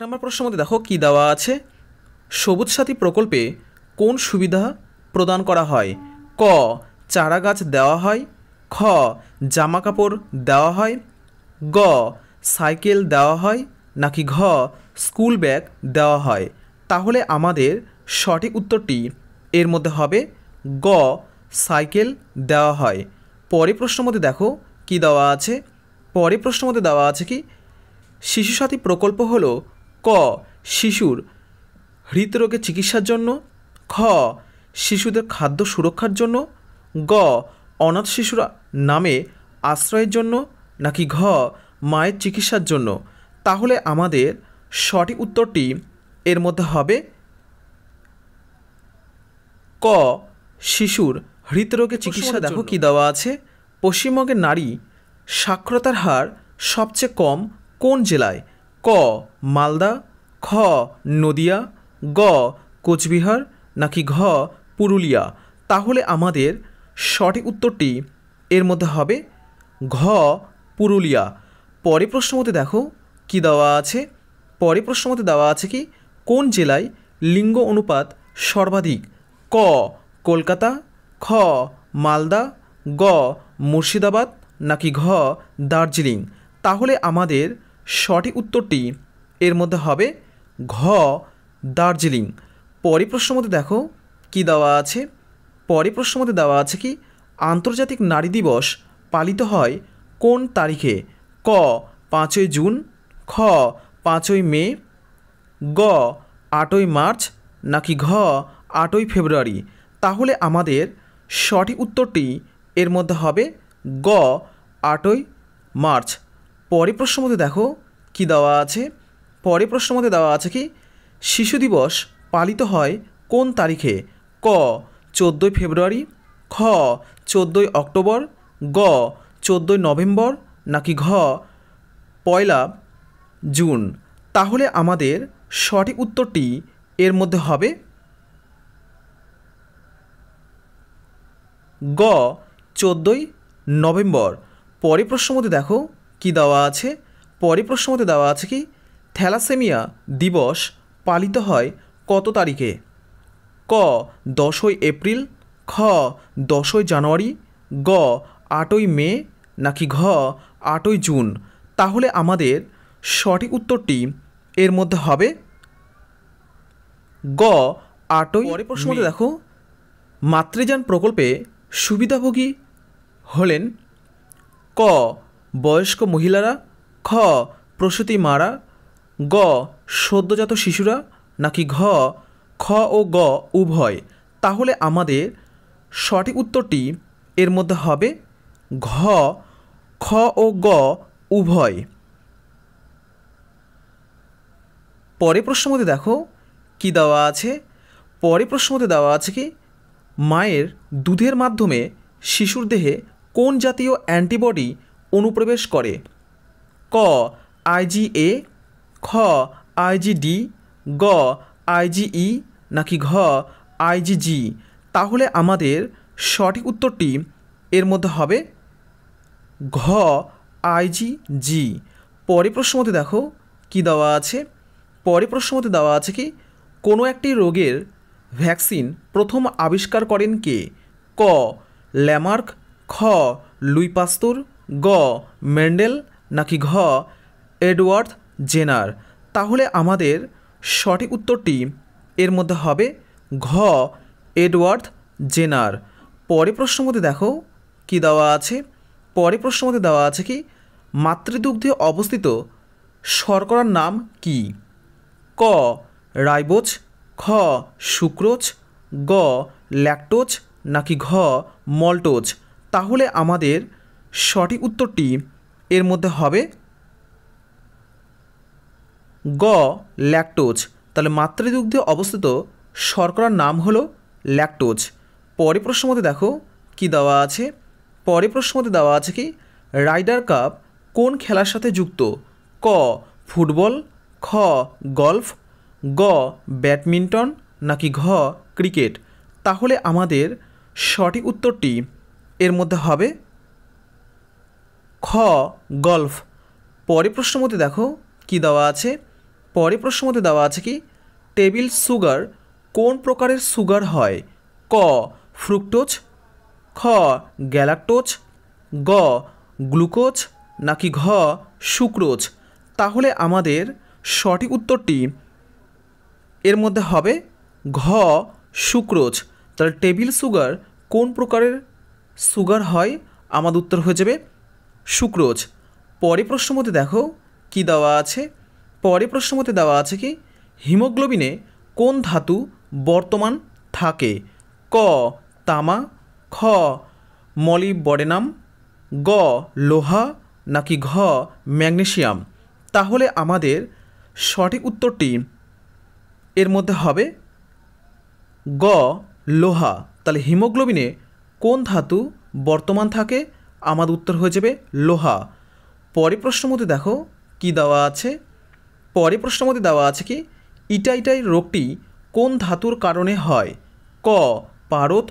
নম্বর প্রশ্নের মধ্যে দেখো কি দেওয়া আছে। সবুজ সাথী প্রকল্পে কোন সুবিধা প্রদান করা হয়? ক, চারা গাছ দেওয়া হয়। খ, জামা কাপড় দেওয়া হয়। গ, সাইকেল দেওয়া হয়। নাকি ঘ, স্কুল ব্যাগ দেওয়া হয়। তাহলে আমাদের সঠিক উত্তরটি এর মধ্যে হবে গ, সাইকেল দেওয়া হয়। পরের প্রশ্নের মধ্যে দেখো কি দেওয়া আছে। পরের প্রশ্নের মধ্যে দেওয়া আছে কি, শিশু সাথী প্রকল্প হলো ক, শিশুর হৃদরোগের চিকিৎসার জন্য। খ, শিশুদের খাদ্য সুরক্ষার জন্য। গ, অনাথ শিশুরা নামে আশ্রয়ের জন্য। নাকি ঘ, মায়ের চিকিৎসার জন্য। তাহলে আমাদের সঠিক উত্তরটি এর মধ্যে হবে ক, শিশুর হৃদরোগের চিকিৎসা। দেখো কি দেওয়া আছে। পশ্চিমবঙ্গের নারী সাক্ষরতার হার সবচেয়ে কম কোন জেলায়? ক, মালদা। খ, নদিয়া। গ, কোচবিহার। নাকি ঘ, পুরুলিয়া। তাহলে আমাদের সঠিক উত্তরটি এর মধ্যে হবে ঘ, পুরুলিয়া। পরের প্রশ্নের মধ্যে দেখো কি দেওয়া আছে। পরের প্রশ্নের মধ্যে দেওয়া আছে কি, কোন জেলায় লিঙ্গ অনুপাত সর্বাধিক? ক, কলকাতা। খ, মালদা। গ, মুর্শিদাবাদ। নাকি ঘ, দার্জিলিং। তাহলে আমাদের সঠিক উত্তরটি এর মধ্যে হবে ঘ, দার্জিলিং। পরের প্রশ্নের মধ্যে দেখো কি দেওয়া আছে। পরের প্রশ্নের মধ্যে দেওয়া আছে কি, আন্তর্জাতিক নারী দিবস পালিত হয় কোন তারিখে? ক, 5ই জুন। খ, 5ই মে। গ, 8ই মার্চ। নাকি ঘ, 8ই ফেব্রুয়ারি। তাহলে আমাদের সঠিক উত্তরটি এর মধ্যে হবে গ, 8ই মার্চ। পরের প্রশ্নের মধ্যে দেখো কি দেওয়া আছে। পরের প্রশ্নের মধ্যে দেওয়া আছে কি, শিশু দিবস পালিত হয় কোন তারিখে? ক, 14ই ফেব্রুয়ারি। খ, 14ই অক্টোবর। গ, 14ই নভেম্বর। নাকি ঘ, 1লা জুন। তাহলে আমাদের সঠিক উত্তরটি এর মধ্যে হবে গ, 14ই নভেম্বর। পরের প্রশ্নের মধ্যে দেখো কি দেওয়া আছে। পরের প্রশ্নের মধ্যে দেওয়া আছে কি, থ্যালাসেমিয়া দিবস পালিত হয় কত তারিখে? ক, 10ই এপ্রিল। খ, 10ই জানুয়ারি। গ, 8ই মে। নাকি ঘ, 8ই জুন। তাহলে আমাদের সঠিক উত্তরটি এর মধ্যে হবে গ, 8ই। পরের প্রশ্নের মধ্যে দেখো, মাতৃযান প্রকল্পে সুবিধাভোগী হলেন ক, বয়স্ক মহিলারা। খ, প্রসূতি মারা। গ, সদ্যজাত শিশুরা। নাকি ঘ, খ ও গ উভয়। তাহলে আমাদের সঠিক উত্তরটি এর মধ্যে হবে ঘ, খ ও গ উভয়। পরের প্রশ্নের মধ্যে দেখো কি দেওয়া আছে। পরের প্রশ্নের মধ্যে দেওয়া আছে কি, মায়ের দুধের মাধ্যমে শিশুর দেহে কোন জাতীয় অ্যান্টিবডি অনুপ্রবেশ করে? ক, আইজিএ। খ, আইজিডি। গ, আইজিই। নাকি ঘ, আইজিজি। তাহলে আমাদের সঠিক উত্তরটি এর মধ্যে হবে ঘ, আইজিজি। পরের প্রশ্নের মধ্যে দেখো কি দেওয়া আছে। পরের প্রশ্নের মধ্যে দেওয়া আছে কি, কোনো একটি রোগের ভ্যাকসিন প্রথম আবিষ্কার করেন কে? ক, ল্যামার্ক। খ, লুই পাস্তুর। গ, মেন্ডেল। নাকি ঘ, এডওয়ার্ড জেনার। তাহলে আমাদের সঠিক উত্তরটি এর মধ্যে হবে ঘ, এডওয়ার্ড জেনার। পরের প্রশ্নের মধ্যে দেখো কি দেওয়া আছে। পরের প্রশ্নের মধ্যে দেওয়া আছে কি, মাতৃদুগ্ধে অবস্থিত শর্করার নাম কি? ক, রাইবোজ। খ, সুক্রোজ। গ, ল্যাকটোজ। নাকি ঘ, মল্টোজ। তাহলে আমাদের সঠিক উত্তরটি এর মধ্যে হবে গ, ল্যাকটোজ। তাহলে মাতৃদুগ্ধে অবস্থিত শর্করার নাম হলো ল্যাকটোজ। পরের প্রশ্নের মধ্যে দেখো কি দেওয়া আছে। পরের প্রশ্নের মধ্যে দেওয়া আছে কি, রাইডার কাপ কোন খেলার সাথে যুক্ত? ক, ফুটবল। খ, গলফ। গ, ব্যাডমিন্টন। নাকি ঘ, ক্রিকেট। তাহলে আমাদের সঠিক উত্তরটি এর মধ্যে হবে খ, গলফ। পরের প্রশ্নের মধ্যে দেখো কি দেওয়া আছে। পরের প্রশ্ন মধ্যে দেওয়া আছে কি টেবিল সুগার কোন প্রকারের সুগার হয়? ক ফ্রুক্টোজ, খ গ্যালাক্টোজ, গ গ্লুকোজ নাকি ঘ সুক্রোজ। তাহলে আমাদের সঠিক উত্তরটি এর মধ্যে হবে ঘ সুক্রোজ। তাহলে টেবিল সুগার কোন প্রকারের সুগার হয়? আমাদের উত্তর হয়ে যাবে সুক্রোজ। পরের প্রশ্ন মধ্যে দেখো কি দেওয়া আছে। পরের প্রশ্ন মধ্যে দেওয়া আছে কি হিমোগ্লোবিনে কোন ধাতু বর্তমান থাকে? ক তামা, খ মলিবডেনাম, গ লোহা নাকি ঘ ম্যাগনেসিয়াম। তাহলে আমাদের সঠিক উত্তরটি এর মধ্যে হবে গ লোহা। তাহলে হিমোগ্লোবিনে কোন ধাতু বর্তমান থাকে? আমাদের উত্তর হয়ে যাবে লোহা। পরের প্রশ্ন মধ্যে দেখো কি দেওয়া আছে। পরের প্রশ্ন মধ্যে দেওয়া আছে কি ইটাইটাই রোগটি কোন ধাতুর কারণে হয়? ক পারদ,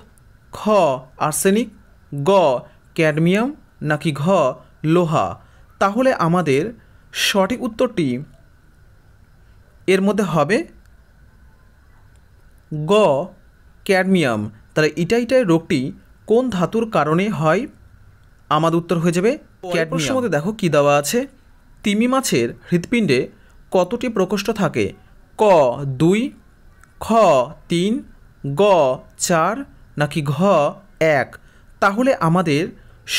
খ আর্সেনিক, গ ক্যাডমিয়াম নাকি ঘ লোহা। তাহলে আমাদের সঠিক উত্তরটি এর মধ্যে হবে গ ক্যাডমিয়াম। তাহলে ইটাইটাই রোগটি কোন ধাতুর কারণে হয়? আমাদের উত্তর হয়ে যাবে ক্যাডমিয়াম। মধ্যে দেখো কি দেওয়া আছে। তিমি মাছের হৃৎপিণ্ডে কতটি প্রকোষ্ঠ থাকে? ক 2, খ 3, গ 4 নাকি ঘ 1। তাহলে আমাদের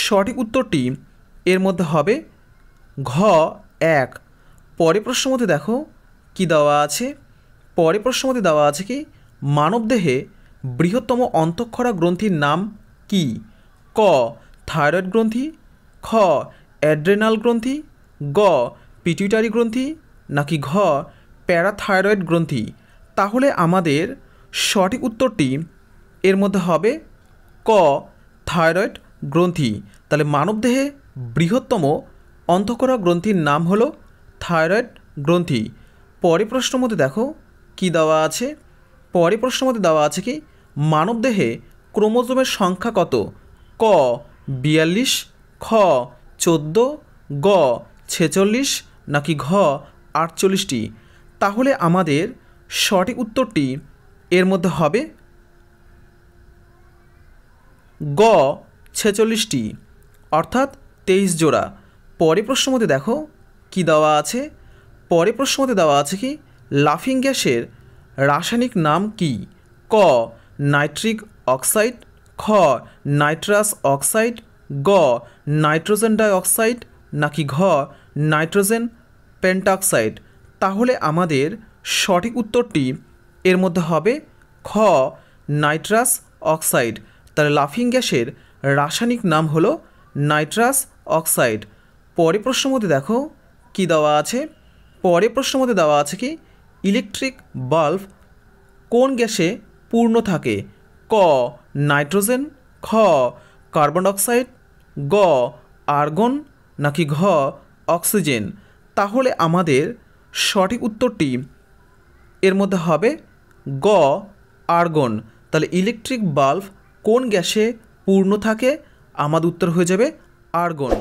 সঠিক উত্তরটি এর মধ্যে হবে ঘ 1। পরের প্রশ্ন মধ্যে দেখো কি দেওয়া আছে। পরের প্রশ্ন মধ্যে দেওয়া আছে কি মানবদেহে বৃহত্তম অন্তঃক্ষরা গ্রন্থির নাম কি? ক থাইরয়েড গ্রন্থি, খ অ্যাড্রেনাল গ্রন্থি, গ পিটুইটারি গ্রন্থি নাকি ঘ প্যারাথাইরয়েড গ্রন্থি। তাহলে আমাদের সঠিক উত্তরটি এর মধ্যে হবে ক থাইরয়েড গ্রন্থি। তাহলে মানবদেহে বৃহত্তম অন্তঃক্ষরা গ্রন্থির নাম হলো থাইরয়েড গ্রন্থি। পরের প্রশ্ন মধ্যে দেখো কি দেওয়া আছে। পরের প্রশ্ন মধ্যে দেওয়া আছে কি মানবদেহে ক্রোমোজোমের সংখ্যা কত? ক 42, খ 14, গ 46 নাকি ঘ 48টি। তাহলে আমাদের সঠিক উত্তরটি এর মধ্যে হবে গ 46টি, অর্থাৎ 23 জোড়া। পরের প্রশ্ন মধ্যে দেখো কি দেওয়া আছে। পরের প্রশ্ন মধ্যে দেওয়া আছে কি লাফিং গ্যাসের রাসায়নিক নাম কি? ক নাইট্রিক অক্সাইড, খ নাইট্রাস অক্সাইড, গ নাইট্রোজেন ডাইঅক্সাইড নাকি ঘ নাইট্রোজেন পেন্টাক্সাইড। তাহলে আমাদের সঠিক উত্তরটি এর মধ্যে হবে খ নাইট্রাস অক্সাইড। তাহলে লাফিং গ্যাসের রাসায়নিক নাম হলো নাইট্রাস অক্সাইড। পরের প্রশ্ন মধ্যে দেখো কি দেওয়া আছে। পরের প্রশ্ন মধ্যে দেওয়া আছে কি ইলেকট্রিক বাল্ব কোন গ্যাসে পূর্ণ থাকে? ক নাইট্রোজেন, খ কার্বন ডাইঅক্সাইড, গ আর্গন নাকি ঘ অক্সিজেন। তাহলে আমাদের সঠিক উত্তরটি এর মধ্যে হবে গ আর্গন। তাহলে ইলেকট্রিক বাল্ব কোন গ্যাসে পূর্ণ থাকে? আমাদের উত্তর হয়ে যাবে আর্গন।